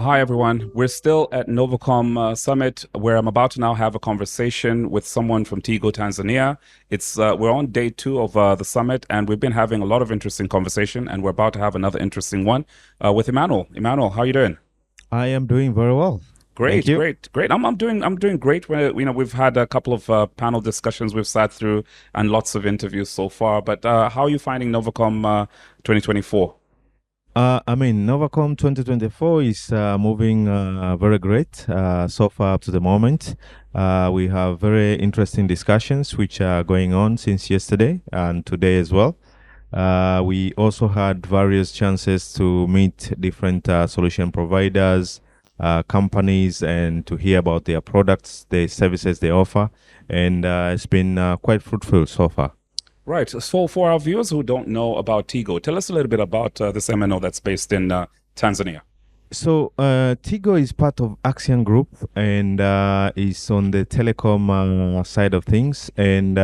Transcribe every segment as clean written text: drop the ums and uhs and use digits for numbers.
Hi, everyone. We're still at NOVACOM Summit, where I'm about to now have a conversation with someone from Tigo, Tanzania. It's we're on day two of the summit, and we've been having a lot of interesting conversation, and we're about to have another interesting one with Emmanuel. Emmanuel, how are you doing? I am doing very well. Thank Great, you. great, great. I'm doing great. We've had a couple of panel discussions we've sat through and lots of interviews so far. But how are you finding NOVACOM 2024? Novacom 2024 is moving very great so far up to the moment. We have very interesting discussions which are going on since yesterday and today as well. We also had various chances to meet different solution providers, companies, and to hear about their products, the services they offer. And it's been quite fruitful so far. Right. So for our viewers who don't know about Tigo, tell us a little bit about this MNO that's based in Tanzania. So, Tigo is part of Axian Group and is on the telecom side of things. And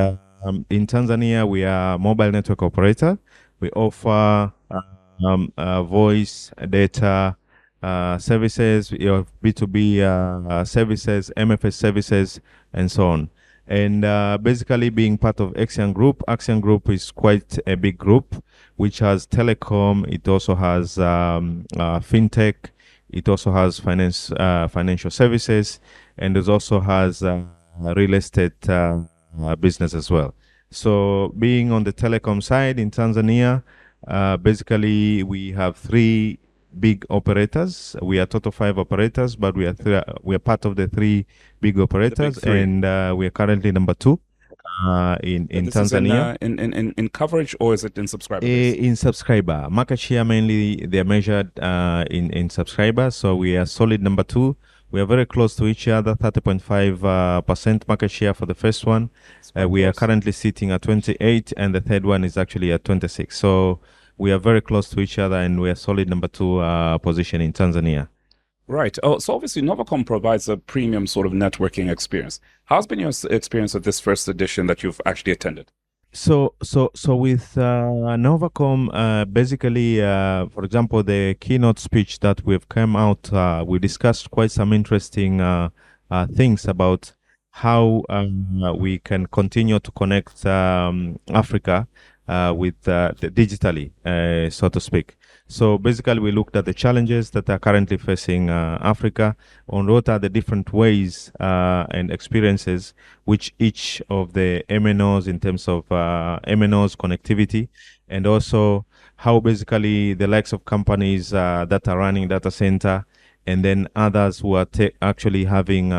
in Tanzania, we are a mobile network operator. We offer voice, data services, B2B services, MFS services, and so on. And basically, being part of Axian Group is quite a big group, which has telecom. It also has fintech. It also has financial services, and it also has real estate business as well. So, being on the telecom side in Tanzania, basically we have three big operators. We are total five operators, but we are part of the three big The big operators, three. and we are currently number two in This is in, Tanzania. in coverage, or is it in subscriber base? In subscriber market share, mainly they're measured in subscribers. So we are solid number two. We are very close to each other, 30.5% market share for the first one. It's quite We are close. currently sitting at 28, and the third one is actually at 26. So we are very close to each other, and we are solid number two position in Tanzania. Right. Oh, so obviously Novacom provides a premium sort of networking experience. How's been your experience at this first edition that you've actually attended? So with Novacom, basically, for example, the keynote speech that we've come out, we discussed quite some interesting things about how we can continue to connect Africa with digitally, so to speak. So basically, we looked at the challenges that are currently facing Africa, on what are the different ways and experiences which each of the MNOs, in terms of MNOs connectivity, and also how basically the likes of companies that are running data center, and then others who are actually having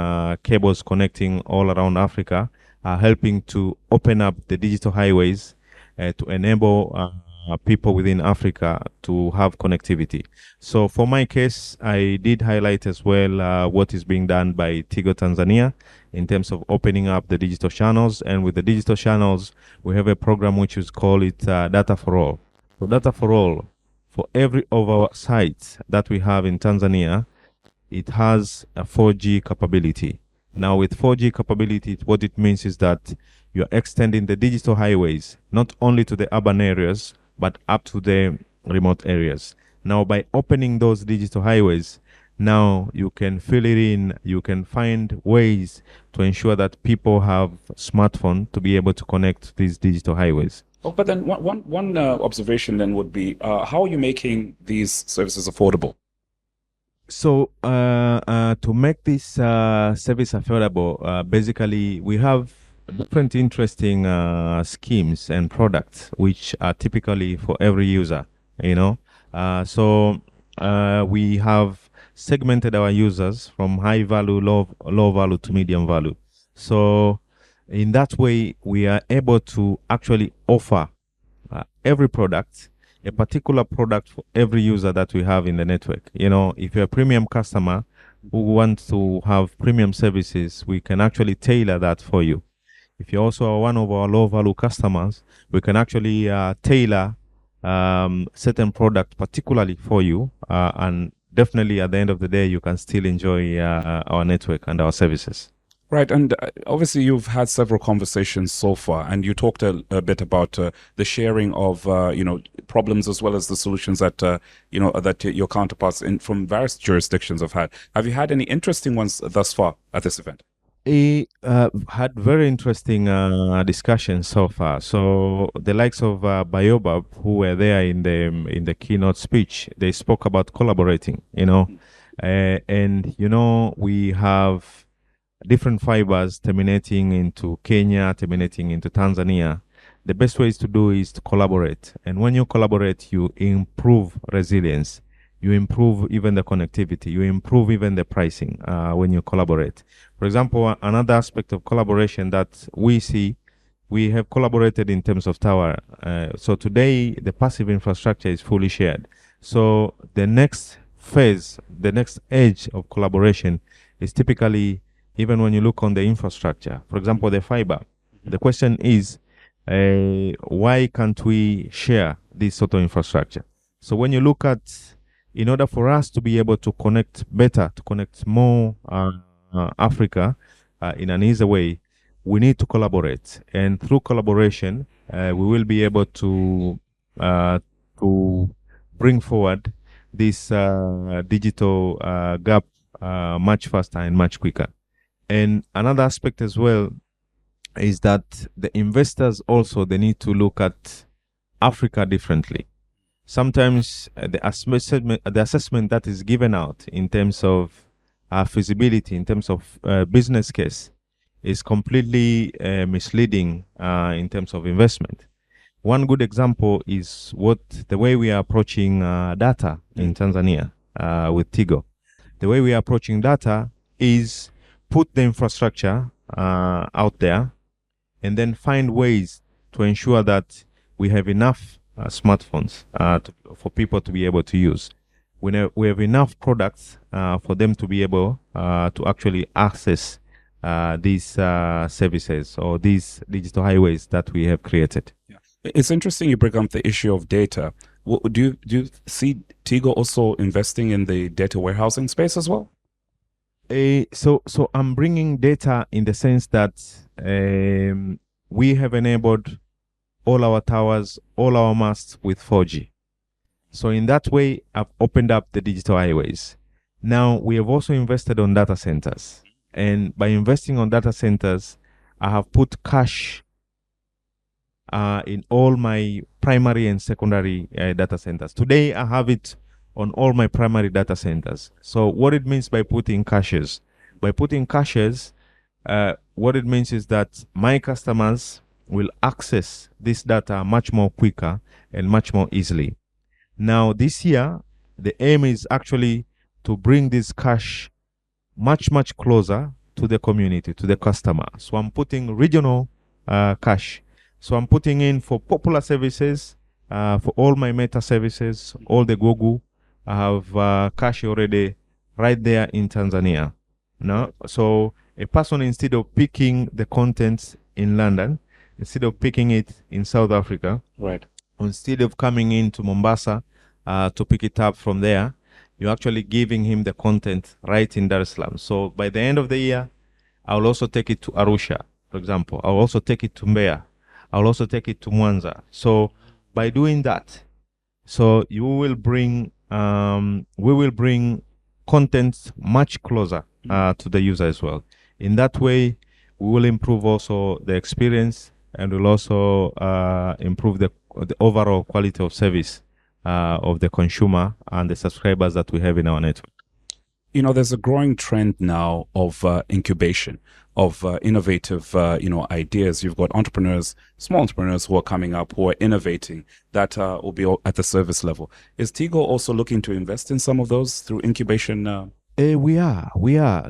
cables connecting all around Africa, are helping to open up the digital highways to enable people within Africa to have connectivity. So for my case, I did highlight as well what is being done by Tigo Tanzania in terms of opening up the digital channels. And with the digital channels, we have a program which is called Data for All. So Data for All, for every of our sites that we have in Tanzania, it has a 4G capability. Now, with 4G capability, what it means is that you're extending the digital highways not only to the urban areas, but up to the remote areas. Now, by opening those digital highways, now you can fill it in, you can find ways to ensure that people have smartphone to be able to connect to these digital highways. Oh, but then one observation then would be how are you making these services affordable? So, to make this service affordable, basically we have different interesting schemes and products which are typically for every user. You know, we have segmented our users from high value, low value to medium value. So, in that way, we are able to actually offer every product, a particular product for every user that we have in the network. You know, if you're a premium customer who wants to have premium services, we can actually tailor that for you. If you're also one of our low value customers, we can actually tailor certain product particularly for you. And definitely at the end of the day, you can still enjoy our network and our services. Right, and obviously you've had several conversations so far, and you talked a bit about the sharing of problems as well as the solutions that that your counterparts in from various jurisdictions have had. Have you had any interesting ones thus far at this event? We had very interesting discussions so far. So the likes of Biobab, who were there in the keynote speech, they spoke about collaborating. And we have different fibers terminating into Kenya, terminating into Tanzania. The best ways to do is to collaborate. And when you collaborate, you improve resilience. You improve even the connectivity. You improve even the pricing when you collaborate. For example, another aspect of collaboration that we see, we have collaborated in terms of tower. So today, the passive infrastructure is fully shared. So the next phase, the next edge of collaboration is typically even when you look on the infrastructure, for example, the fiber. The question is, why can't we share this sort of infrastructure? So when you look at, in order for us to be able to connect better, to connect more Africa in an easy way, we need to collaborate. And through collaboration, we will be able to bring forward this digital gap much faster and much quicker. And another aspect as well is that the investors also, they need to look at Africa differently. Sometimes the assessment that is given out in terms of feasibility, in terms of business case, is completely misleading in terms of investment. One good example is the way we are approaching data in Tanzania with Tigo. The way we are approaching data is put the infrastructure out there and then find ways to ensure that we have enough smartphones for people to be able to use. We have enough products for them to be able to actually access these services or these digital highways that we have created. Yeah. It's interesting you bring up the issue of data. Do you see Tigo also investing in the data warehousing space as well? So I'm bringing data in the sense that we have enabled all our towers, all our masts with 4G. So in that way, I've opened up the digital highways. Now, we have also invested on data centers. And by investing on data centers, I have put cache in all my primary and secondary data centers. Today, I have it on all my primary data centers. So what it means by putting caches, what it means is that my customers will access this data much more quicker and much more easily. Now, this year, the aim is actually to bring this cache much, much closer to the community, to the customer. So I'm putting regional cache. So I'm putting in for popular services, for all my meta services, all the Google. I have cache already right there in Tanzania. No? So a person, instead of picking the content in London, instead of picking it in South Africa, right, instead of coming into Mombasa to pick it up from there, you're actually giving him the content right in Dar es Salaam. So by the end of the year, I'll also take it to Arusha, for example. I'll also take it to Mbeya. I'll also take it to Mwanza. So by doing that, so we will bring content much closer to the user as well. In that way, we will improve also the experience, and will also improve the overall quality of service of the consumer and the subscribers that we have in our network. There's a growing trend now of incubation, of innovative, ideas. You've got entrepreneurs, small entrepreneurs who are coming up, who are innovating, that will be at the service level. Is Tigo also looking to invest in some of those through incubation? We are.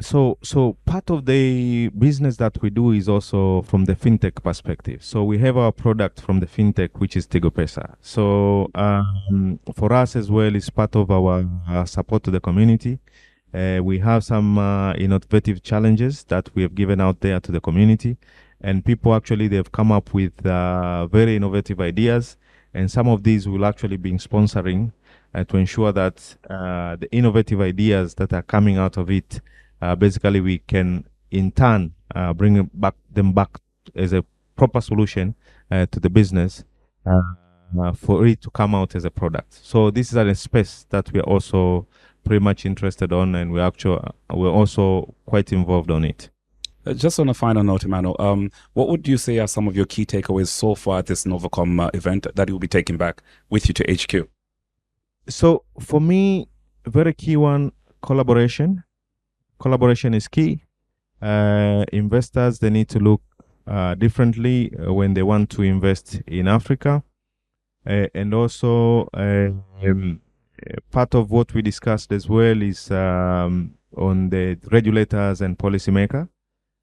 So part of the business that we do is also from the fintech perspective. So we have our product from the fintech, which is Tigo Pesa. So for us as well, it's part of our support to the community. We have some innovative challenges that we have given out there to the community, and people actually, they've come up with very innovative ideas, and some of these will actually be sponsoring to ensure that the innovative ideas that are coming out of it, basically we can in turn bring them back as a proper solution to the business for it to come out as a product. So this is a space that we are also pretty much interested on, and we're also quite involved on it. Just on a final note, Emmanuel, what would you say are some of your key takeaways so far at this NOVACOM event that you'll be taking back with you to HQ? So for me, a very key one, collaboration. Collaboration is key. Investors, they need to look differently when they want to invest in Africa. And also, part of what we discussed as well is on the regulators and policymakers.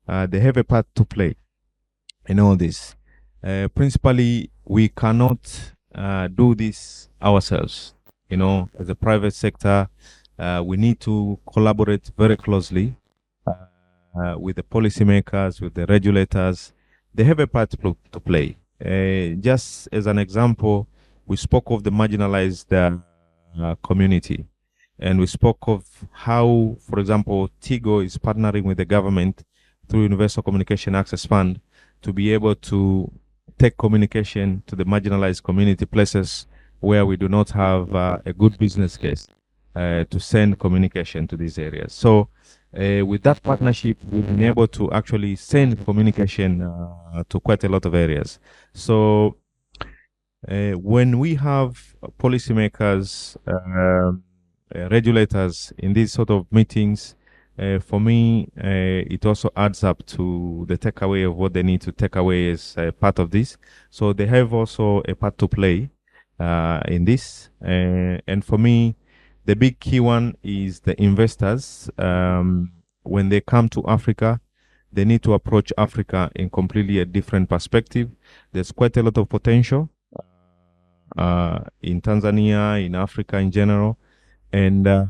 They have a part to play in all this. Principally, we cannot do this ourselves. As a private sector, we need to collaborate very closely with the policymakers, with the regulators. They have a part to play. Just as an example, we spoke of the marginalized community, and we spoke of how, for example, Tigo is partnering with the government through Universal Communication Access Fund to be able to take communication to the marginalized community places where we do not have a good business case to send communication to these areas. So with that partnership, we've been able to actually send communication to quite a lot of areas. So when we have policymakers, regulators in these sort of meetings, for me, it also adds up to the takeaway of what they need to take away as part of this. So they have also a part to play in this. And for me, the big key one is the investors. When they come to Africa, they need to approach Africa in completely a different perspective. There's quite a lot of potential in Tanzania, in Africa in general. And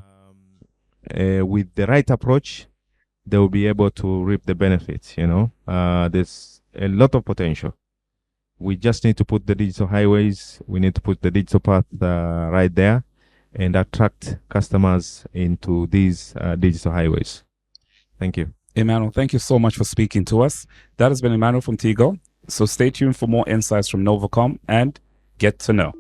with the right approach, they will be able to reap the benefits. There's a lot of potential. We just need to put the digital highways, we need to put the digital path right there and attract customers into these digital highways. Thank you. Emmanuel, thank you so much for speaking to us. That has been Emmanuel from Tigo. So stay tuned for more insights from NOVACOM and get to know.